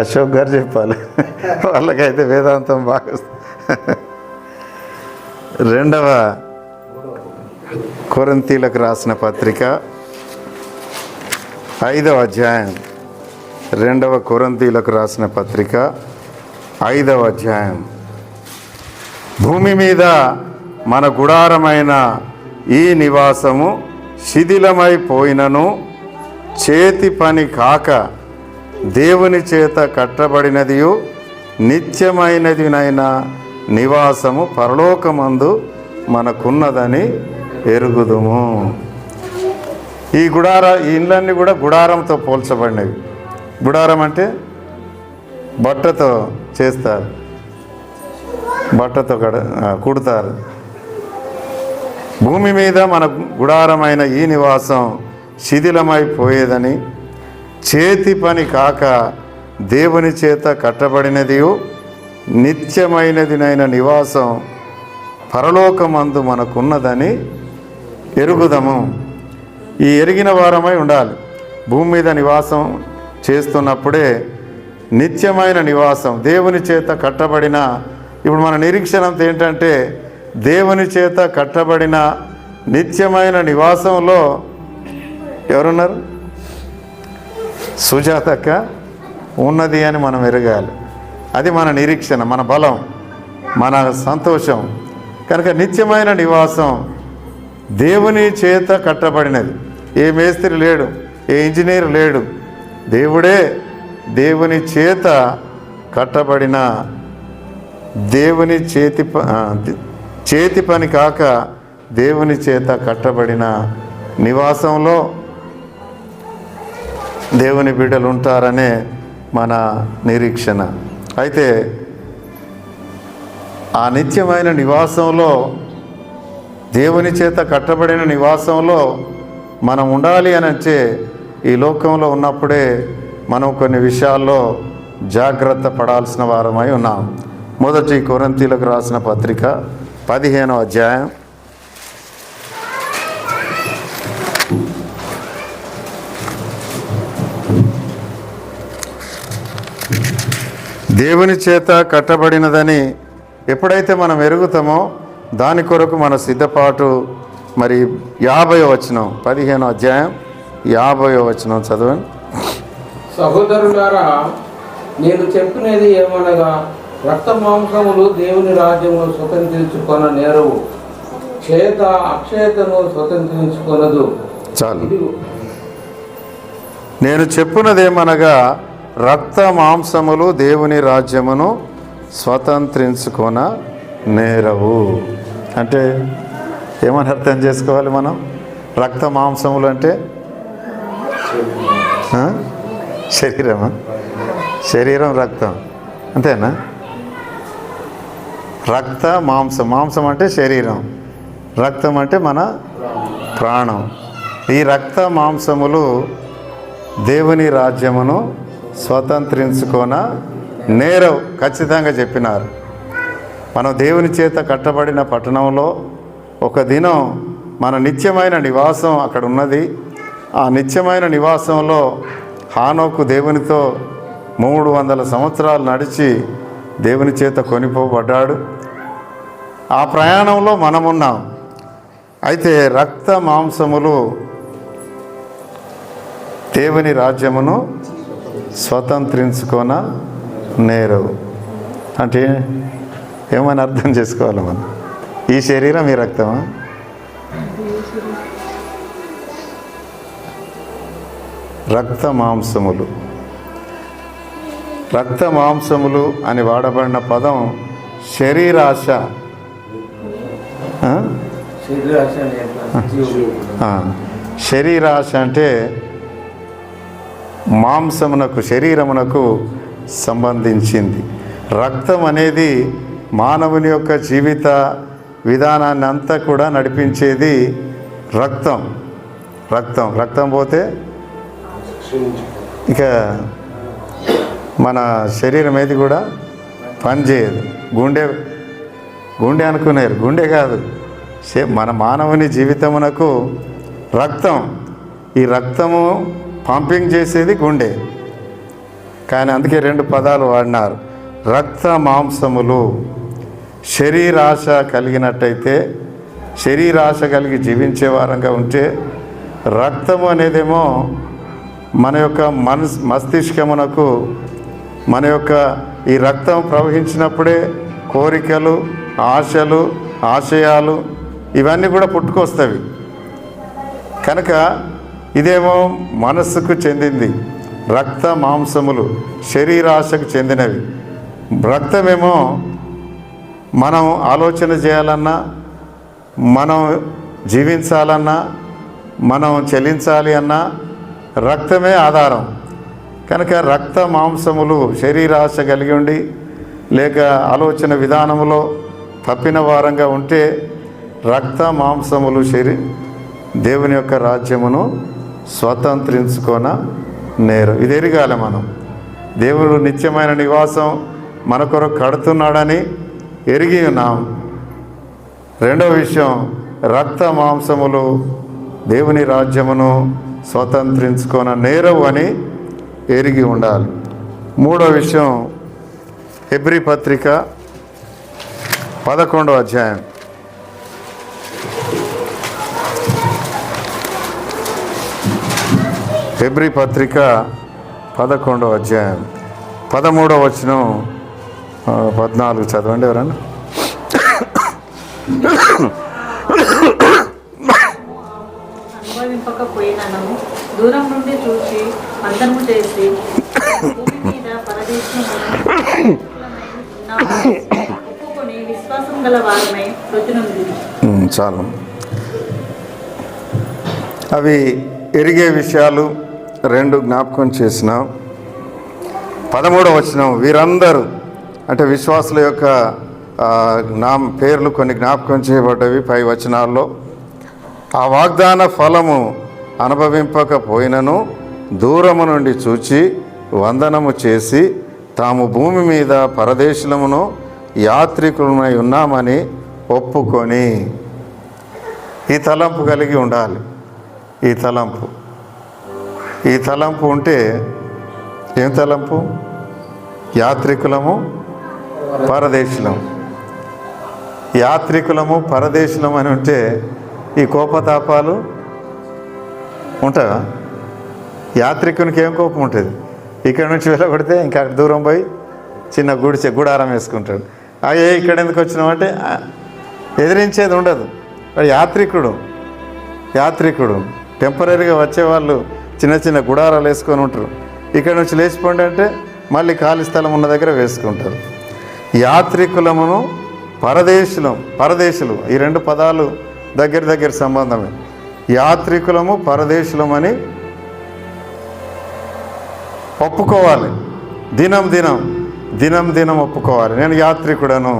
అశోక్ గారు చెప్పాలి, వాళ్ళకైతే వేదాంతం బాగా. రెండవ కొరింథీలకు రాసిన పత్రిక 5వ అధ్యాయం. రెండవ కొరింథీలకు రాసిన పత్రిక 5వ అధ్యాయం. భూమి మీద మన గుడారమైన ఈ నివాసము శిథిలమైపోయినను చేతి పని కాక దేవుని చేత కట్టబడినదియు నిత్యమైనదినైన నివాసము పరలోకమందు మనకున్నదని ఎరుగుదుము. ఈ ఇండ్లన్నీ కూడా గుడారంతో పోల్చబడినవి. గుడారం అంటే బట్టతో చేస్తారు, బట్టతో కుడతారు. భూమి మీద మన గుడారమైన ఈ నివాసం శిథిలమైపోయేదని చేతి పని కాక దేవుని చేత కట్టబడినదియు నిత్యమైనదినైన నివాసం పరలోకమందు మనకున్నదని ఎరుగుదము. ఈ ఎరిగిన వారమై ఉండాలి. భూమి మీద నివాసం చేస్తున్నప్పుడే నిత్యమైన నివాసం దేవుని చేత కట్టబడిన, ఇప్పుడు మన నిరీక్షణంతో ఏంటంటే దేవుని చేత కట్టబడిన నిత్యమైన నివాసంలో ఎవరున్నారు? సుజాతక్క ఉన్నది అని మనం ఎరగాలి. అది మన నిరీక్షణ, మన బలం, మన సంతోషం. కనుక నిత్యమైన నివాసం దేవుని చేత కట్టబడినది. ఏ మేస్త్రి లేడు, ఏ ఇంజనీర్ లేడు, దేవుడే దేవుని చేత కట్టబడిన, దేవుని చేతి పని కాక దేవుని చేత కట్టబడిన నివాసంలో దేవుని బిడ్డలు ఉంటారనే మన నిరీక్షణ. అయితే ఆ నిత్యమైన నివాసంలో, దేవుని చేత కట్టబడిన నివాసంలో మనం ఉండాలి అని అంటే ఈ లోకంలో ఉన్నప్పుడే మనం కొన్ని విషయాల్లో జాగ్రత్త పడాల్సిన వారమై ఉన్నాం. మొదటి కొరింథీలకు రాసిన పత్రిక 15వ అధ్యాయం. దేవుని చేత కట్టబడినదని ఎప్పుడైతే మనం ఎరుగుతామో దాని కొరకు మన సిద్ధపాటు. మరి 50వ వచనం, 15వ అధ్యాయం 50వ వచనం చదవండి. సహోదరులారా, నేను చెప్పినది ఏమనగా రక్త మాంసములు దేవుని రాజ్యమును స్వతంత్రించుకొన నేరవు, చేత అక్షయతను స్వతంత్రించుకొనదు. చాలు. నేను చెప్పినదేమనగా రక్త మాంసములు దేవుని రాజ్యమును స్వతంత్రించుకొన నేరవు. అంటే ఏమని అర్థం చేసుకోవాలి మనం? రక్త మాంసములు అంటే శరీరమా? శరీరం రక్తం అంతేనా? రక్త మాంసం, మాంసం అంటే శరీరం, రక్తం అంటే మన ప్రాణం. ఈ రక్త మాంసములు దేవుని రాజ్యమును స్వతంత్రించుకొన నేరవు. ఖచ్చితంగా చెప్పినారు. మనం దేవుని చేత కట్టబడిన పట్టణంలో ఒక దినం మన నిత్యమైన నివాసం అక్కడ ఉన్నది. ఆ నిత్యమైన నివాసంలో హానోకు దేవునితో 300 సంవత్సరాలు నడిచి దేవుని చేత కొనిపోబడ్డాడు. ఆ ప్రయాణంలో మనమున్నాం. అయితే రక్త మాంసములు దేవుని రాజ్యమును స్వతంత్రించుకొన నేరవు. అంటే ఏమని అర్థం చేసుకోవాలి మనం? ఈ శరీరం ఈ రక్తమా? రక్త మాంసములు, రక్త మాంసములు అని వాడబడిన పదం శరీరాశ. శరీరాశ అంటే మాంసమునకు, శరీరమునకు సంబంధించింది. రక్తం అనేది మానవుని యొక్క జీవిత విధానాన్ని అంతా కూడా నడిపించేది రక్తం. రక్తం రక్తం పోతే ఇక మన శరీరం ఏది కూడా పనిచేయదు. గుండె అనుకున్నారు, గుండె కాదు, మన మానవుని జీవితమునకు రక్తం. ఈ రక్తము పంపింగ్ చేసేది గుండె. కానీ అందుకే 2 పదాలు వాడినారు, రక్త మాంసములు. శరీరాశ కలిగినట్టయితే, శరీరాశ కలిగి జీవించే వారంగా ఉంటే, రక్తము అనేదేమో మన యొక్క మస్తిష్కమునకు, మన యొక్క ఈ రక్తం ప్రవహించినప్పుడే కోరికలు, ఆశలు, ఆశయాలు ఇవన్నీ కూడా పుట్టుకొస్తవి. కనుక ఇదేమో మనస్సుకు చెందింది. రక్త మాంసములు శరీరాశకు చెందినవి. రక్తమేమో మనం ఆలోచన చేయాలన్నా, మనం జీవించాలన్నా, మనం చెల్లించాలి అన్నా రక్తమే ఆధారం. కనుక రక్త మాంసములు శరీరాశ కలిగి ఉండి లేక ఆలోచన విధానములో తప్పిన వారంగా ఉంటే రక్త మాంసములు దేవుని యొక్క రాజ్యమును స్వతంత్రించుకొన నేరం. ఇది ఎరగాలి మనం. దేవుడు నిత్యమైన నివాసం మన కొరకు కడుతున్నాడని ఎరిగి ఉన్నాం. రెండవ విషయం, రక్త మాంసములు దేవుని రాజ్యమును స్వతంత్రించుకొన నేరవు అని ఎరిగి ఉండాలి. మూడో విషయం, హెబ్రీ పత్రిక 11వ అధ్యాయం. హెబ్రీ పత్రిక 11వ అధ్యాయం 13వ వచనం 14 చదవండి ఎవరన్నా. అనుభవింపకపోయినను దూరం నుండి చూసి అందరము చేసి భూమి మీద ఒప్పుకొని విశ్వాసం గల వారమై ప్రతినొంది. చాలు. అవి ఎరిగే విషయాలు 2 జ్ఞాపకం చేసినాం. 13వ వచనం, వీరందరూ అంటే విశ్వాసుల యొక్క పేర్లు కొన్ని జ్ఞాపకం చేయబడ్డవి పై వచనాల్లో. ఆ వాగ్దాన ఫలము అనుభవింపకపోయినను దూరము నుండి చూచి వందనము చేసి తాము భూమి మీద పరదేశులమును యాత్రికులమై ఉన్నామని ఒప్పుకొని. ఈ తలంపు కలిగి ఉండాలి. ఈ తలంపు ఉంటే ఏం తలంపు? యాత్రికులము పరదేశులం. యాత్రికులము పరదేశులం అని ఉంటే ఈ కోపతాపాలు ఉంటాయా? యాత్రికునికి ఏం కోపం ఉంటుంది? ఇక్కడ నుంచి వెళ్ళగొడితే ఇంకా దూరం పోయి చిన్న గుడారం వేసుకుంటాడు. అయ్యే ఇక్కడ ఎందుకు వచ్చినామంటే ఎదిరించేది ఉండదు. యాత్రికుడు టెంపరీగా వచ్చేవాళ్ళు చిన్న చిన్న గుడారాలు వేసుకొని ఉంటారు. ఇక్కడ నుంచి లేచిపోండి అంటే మళ్ళీ ఖాళీ స్థలం ఉన్న దగ్గర వేసుకుంటారు. యాత్రికులమును పరదేశులు ఈ 2 పదాలు దగ్గర సంబంధమే. యాత్రికులము పరదేశులమని ఒప్పుకోవాలి. దినం ఒప్పుకోవాలి. నేను యాత్రికుడను,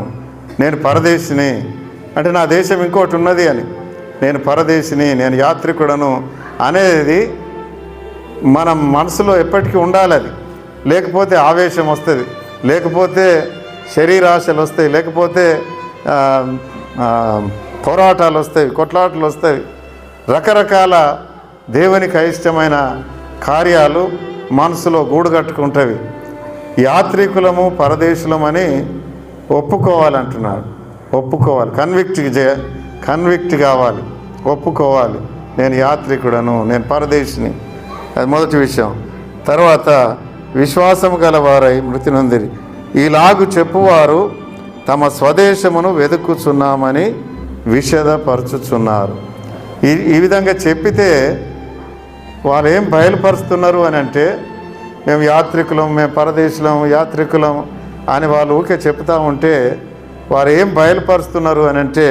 నేను పరదేశిని, అంటే నా దేశం ఇంకోటి ఉన్నది అని. నేను పరదేశిని, నేను యాత్రికుడను అనేది మన మనసులో ఎప్పటికీ ఉండాలి. అది లేకపోతే ఆవేశం వస్తుంది, లేకపోతే శరీరాశలు వస్తాయి, లేకపోతే పోరాటాలు వస్తాయి, కొట్లాటలు వస్తాయి, రకరకాల దేవునికి అయిష్టమైన కార్యాలు మనసులో గూడు కట్టుకుంటవి. యాత్రికులము పరదేశులమని ఒప్పుకోవాలంటున్నాడు. కన్విక్ట్ కావాలి, ఒప్పుకోవాలి. నేను యాత్రికుడను, నేను పరదేశిని. అది మొదటి విషయం. తర్వాత విశ్వాసము గలవారై మృతి నొందిరి. ఇలాగు చెప్పువారు తమ స్వదేశమును వెతుకుచున్నామని విషదపరచుచున్నారు. ఈ విధంగా చెప్పితే వారు ఏం బయలుపరుస్తున్నారు అని అంటే, మేము యాత్రికులం, మేము పరదేశులం, యాత్రికులం అని వాళ్ళు ఊకే చెప్తూ ఉంటే వారు ఏం బయలుపరుస్తున్నారు అని అంటే,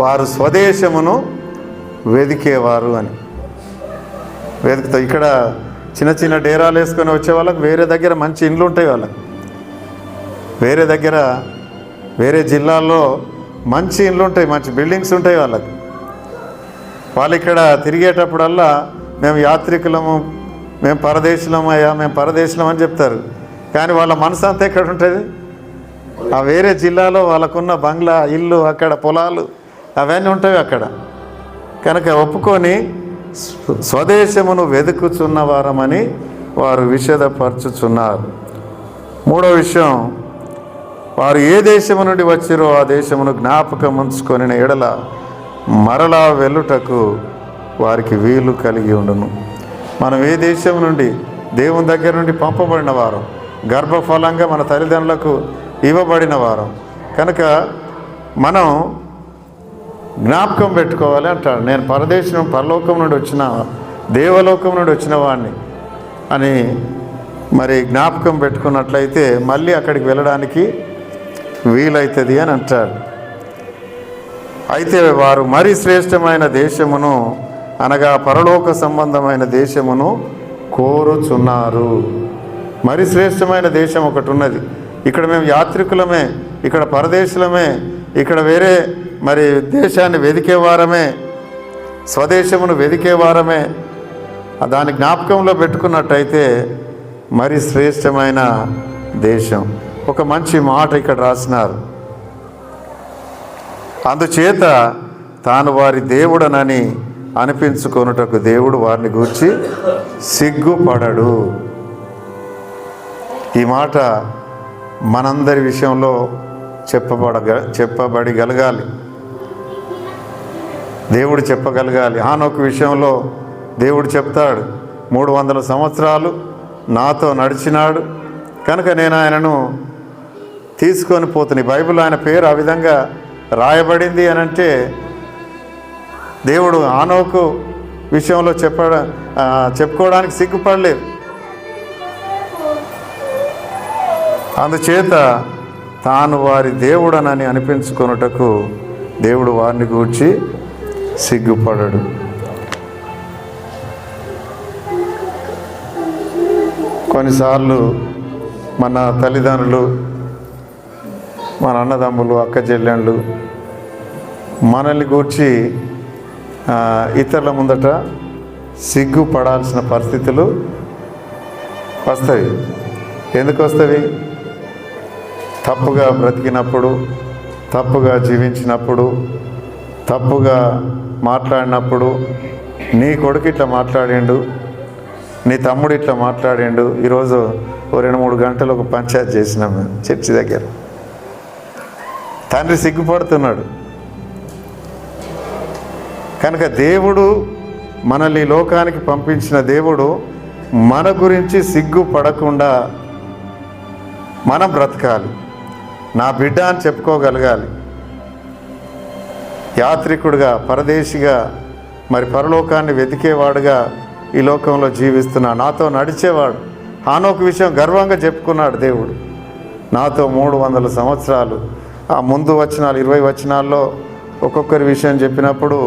వారు స్వదేశమును వెదికేవారు అని. వెతుకుతారు. ఇక్కడ చిన్న చిన్న డేరాలు వేసుకొని వచ్చే వాళ్ళకి వేరే దగ్గర మంచి ఇండ్లు ఉంటాయి. వాళ్ళకి వేరే జిల్లాల్లో మంచి ఇండ్లు ఉంటాయి, మంచి బిల్డింగ్స్ ఉంటాయి. వాళ్ళు ఇక్కడ తిరిగేటప్పుడల్లా మేము యాత్రికులము, మేము పరదేశులము అయ్యా, మేము పరదేశులం అని చెప్తారు. కానీ వాళ్ళ మనసు అంతా ఎక్కడ ఉంటుంది? ఆ వేరే జిల్లాలో వాళ్ళకున్న బంగ్లా, ఇల్లు, అక్కడ పొలాలు అవన్నీ ఉంటాయి అక్కడ. కనుక ఒప్పుకొని స్వదేశమును వెతుకుచున్న వారమని వారు విషదపరచుచున్నారు. మూడో విషయం, వారు ఏ దేశము నుండి వచ్చిరో ఆ దేశమును జ్ఞాపకం ఉంచుకొని ఎడల మరలా వెళ్ళుటకు వారికి వీలు కలిగి ఉండును. మనం ఏ దేశం నుండి, దేవుని దగ్గర నుండి పంపబడిన వారం, గర్భఫలంగా మన తల్లిదండ్రులకు ఇవ్వబడిన వారం కనుక మనం జ్ఞాపకం పెట్టుకోవాలి అంటాడు. నేను పరలోకం నుండి వచ్చిన, దేవలోకం నుండి వచ్చిన వాడిని అని మరి జ్ఞాపకం పెట్టుకున్నట్లయితే మళ్ళీ అక్కడికి వెళ్ళడానికి వీలవుతుంది అని అంటాడు. అయితే వారు మరి శ్రేష్టమైన దేశమును అనగా పరలోక సంబంధమైన దేశమును కోరుచున్నారు. మరి శ్రేష్టమైన దేశం ఒకటి ఉన్నది. ఇక్కడ మేము యాత్రికులమే, ఇక్కడ పరదేశులమే, ఇక్కడ వేరే మరి దేశాన్ని వెదికేవారమే, స్వదేశమును వెదికేవారమే. దాని జ్ఞాపకంలో పెట్టుకున్నట్టయితే మరి శ్రేష్టమైన దేశం. ఒక మంచి మాట ఇక్కడ రాసినారు. అందుచేత తాను వారి దేవుడనని అనిపించుకొనుటకు దేవుడు వారిని గూర్చి సిగ్గుపడడు. ఈ మాట మనందరి విషయంలో చెప్పబడగలగాలి. దేవుడు చెప్పగలగాలి. హానోకు విషయంలో దేవుడు చెప్తాడు, 300 సంవత్సరాలు నాతో నడిచినాడు కనుక నేను ఆయనను తీసుకొని పోతున్నా. బైబిల్ ఆయన పేరు ఆ విధంగా రాయబడింది అని అంటే దేవుడు హానోకు విషయంలో చెప్పుకోవడానికి సిగ్గుపడలేదు. అందుచేత తాను వారి దేవుడనని అనిపించుకొనుటకు దేవుడు వారిని గూర్చి సిగ్గుపడడు. కొన్నిసార్లు మన తల్లిదండ్రులు, మన అన్నదమ్ములు, అక్క చెల్లెళ్ళు మనల్ని గూర్చి ఇతరుల ముందట సిగ్గుపడాల్సిన పరిస్థితులు వస్తాయి. ఎందుకు వస్తాయి? తప్పుగా బ్రతికినప్పుడు, తప్పుగా జీవించినప్పుడు, తప్పుగా మాట్లాడినప్పుడు, నీ కొడుకు ఇట్లా మాట్లాడిండు, నీ తమ్ముడు ఇట్లా మాట్లాడిండు. ఈరోజు 2-3 గంటలు ఒక పంచాయతీ చేసినాం చర్చి దగ్గర. తండ్రి సిగ్గుపడుతున్నాడు. కనుక దేవుడు మనల్ని లోకానికి పంపించిన దేవుడు మన గురించి సిగ్గుపడకుండా మనం బ్రతకాలి. నా బిడ్డ అని చెప్పుకోగలగాలి. యాత్రికుడుగా, పరదేశిగా, మరి పరలోకాన్ని వెతికేవాడుగా ఈ లోకంలో జీవిస్తున్నా, నాతో నడిచేవాడు. హానోకు విషయం గర్వంగా చెప్పుకున్నాడు దేవుడు. నాతో 300 సంవత్సరాలు. ఆ ముందు వచనాలు 20 వచనాల్లో ఒక్కొక్కరి విషయం చెప్పినప్పుడు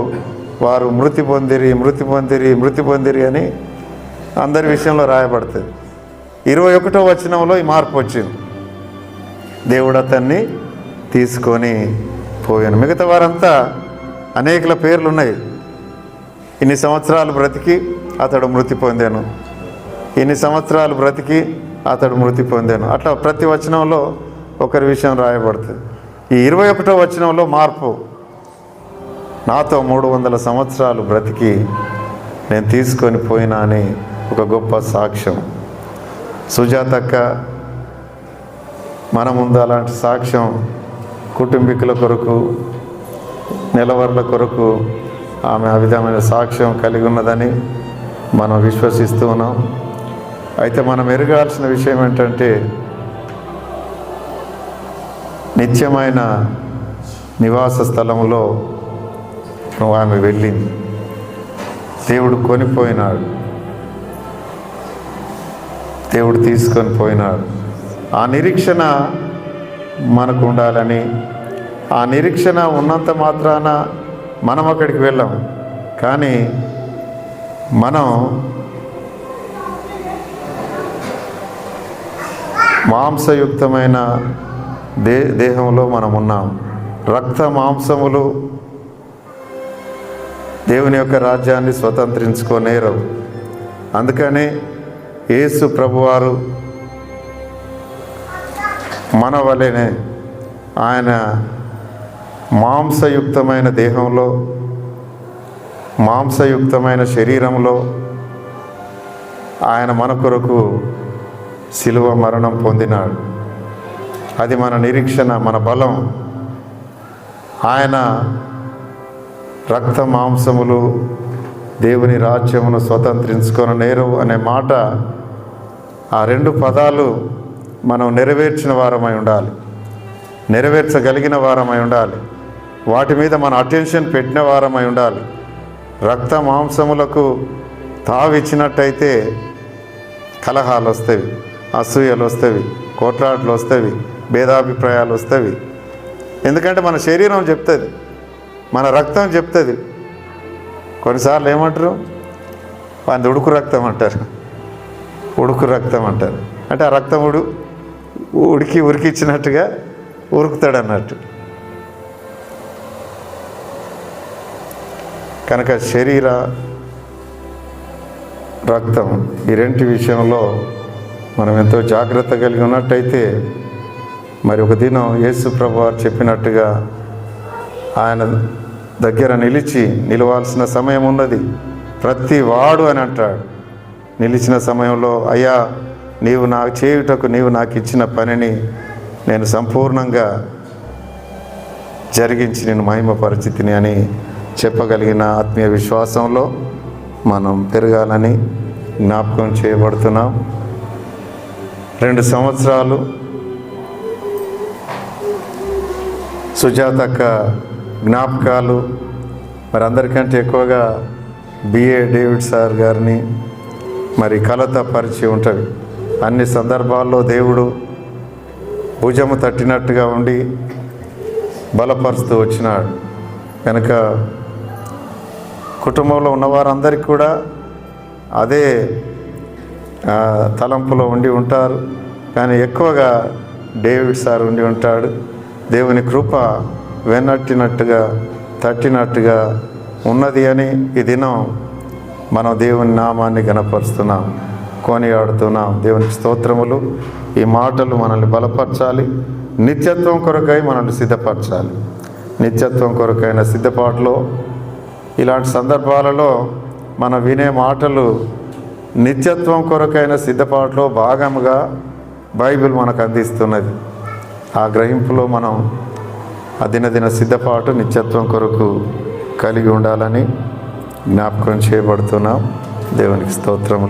వారు మృతి పొందిరి అని అందరి విషయంలో రాయబడుతుంది. 21వ వచనంలో ఈ మార్పు వచ్చింది. దేవుడు అతన్ని తీసుకొని పోయాను. మిగతా వారంతా అనేకల పేర్లు ఉన్నాయి. ఇన్ని సంవత్సరాలు బ్రతికి అతడు మృతి పొందాను, ఇన్ని సంవత్సరాలు బ్రతికి అతడు మృతి పొందాను. అట్లా ప్రతి వచనంలో ఒకరి విషయం రాయబడుతుంది. ఈ 21వ వచనంలో మార్పు. నాతో 300 సంవత్సరాలు బ్రతికి నేను తీసుకొని పోయినా అని ఒక గొప్ప సాక్ష్యం. సుజాతక్క మన ముందు అలాంటి సాక్ష్యం కుటుంబీకుల కొరకు, నెలవర్ల కొరకు ఆమె ఆ విధమైన సాక్ష్యం కలిగి ఉన్నదని మనం విశ్వసిస్తూ ఉన్నాం. అయితే మనం ఎరగాల్సిన విషయం ఏంటంటే నిత్యమైన నివాస స్థలంలో ఆమె వెళ్ళింది. దేవుడు కొనిపోయినాడు, దేవుడు తీసుకొని పోయినాడు. ఆ నిరీక్షణ మనకు ఉండాలని, ఆ నిరీక్షణ ఉన్నంత మాత్రాన మనం అక్కడికి వెళ్ళాం. కానీ మనం మాంసయుక్తమైన దేహంలో మనం ఉన్నాం. రక్త మాంసములు దేవుని యొక్క రాజ్యాన్ని స్వతంత్రించుకోనేరు. అందుకని యేసు ప్రభువారు మన వలెనే ఆయన మాంసయుక్తమైన దేహంలో మాంసయుక్తమైన శరీరంలో ఆయన మన కొరకు శిలువ మరణం పొందినాడు. అది మన నిరీక్షణ, మన బలం. ఆయన రక్త మాంసములు దేవుని రాజ్యమును స్వతంత్రించుకొని నేరు అనే మాట, ఆ రెండు పదాలు మనం నెరవేర్చిన వారమై ఉండాలి, నెరవేర్చగలిగిన వారమై ఉండాలి, వాటి మీద మన అటెన్షన్ పెట్టిన వారమై ఉండాలి. రక్త మాంసములకు తావిచ్చినట్టయితే కలహాలు వస్తాయి, అసూయలు వస్తాయి, కోట్లాట్లు వస్తాయి, భేదాభిప్రాయాలు వస్తాయి. ఎందుకంటే మన శరీరం చెప్తుంది, మన రక్తం చెప్తుంది. కొన్నిసార్లు ఏమంటారు, అది ఉడుకు రక్తం అంటారు, ఉడుకు రక్తం అంటారు. అంటే ఆ రక్తం ఉరికిచ్చినట్టుగా ఉరుకుతాడు అన్నట్టు. కనుక శరీర రక్తం ఈ రెంటి విషయంలో మనం ఎంతో జాగ్రత్త కలిగి ఉన్నట్టయితే, మరి ఒక దినం యేసు ప్రభువు వారు చెప్పినట్టుగా ఆయన దగ్గర నిలవాల్సిన సమయం ఉన్నది. ప్రతి వాడు అని అంటాడు. నిలిచిన సమయంలో, అయ్యా నీవు నీవు నాకు ఇచ్చిన పనిని నేను సంపూర్ణంగా జరిగించి నేను మహిమపరిచితిని అని చెప్పగలిగిన ఆత్మీయ విశ్వాసంలో మనం పెరగాలని జ్ఞాపకం చేయబడుతున్నాం. 2 సంవత్సరాలు సుజాతక్క జ్ఞాపకాలు మరి అందరికంటే ఎక్కువగా బిఏ డేవిడ్ సార్ గారిని మరి కలత పరిచి ఉంటుంది. అన్ని సందర్భాల్లో దేవుడు భుజము తట్టినట్టుగా ఉండి బలపరుస్తూ వచ్చినాడు. కనుక కుటుంబంలో ఉన్నవారందరికీ కూడా అదే తలంపులో ఉండి ఉంటారు. కానీ ఎక్కువగా డేవిడ్ సార్ ఉండి ఉంటాడు. దేవుని కృప వెన్నట్టినట్టుగా తట్టినట్టుగా ఉన్నది అని ఈ దినం మనం దేవుని నామాన్ని గణపరుస్తున్నాం, కొనియాడుతున్నాం. దేవునికి స్తోత్రములు. ఈ మాటలు మనల్ని బలపరచాలి, నిత్యత్వం కొరకై మనల్ని సిద్ధపరచాలి. నిత్యత్వం కొరకైన సిద్ధపాటులో ఇలాంటి సందర్భాలలో మనం వినే మాటలు నిత్యత్వం కొరకైన సిద్ధపాటులో భాగముగా బైబిల్ మనకు అందిస్తున్నది. ఆ గ్రహింపులో మనం ఆ దినదిన సిద్ధపాటు నిత్యత్వం కొరకు కలిగి ఉండాలని జ్ఞాపకం చేయబడుతున్నాం. దేవునికి స్తోత్రములు.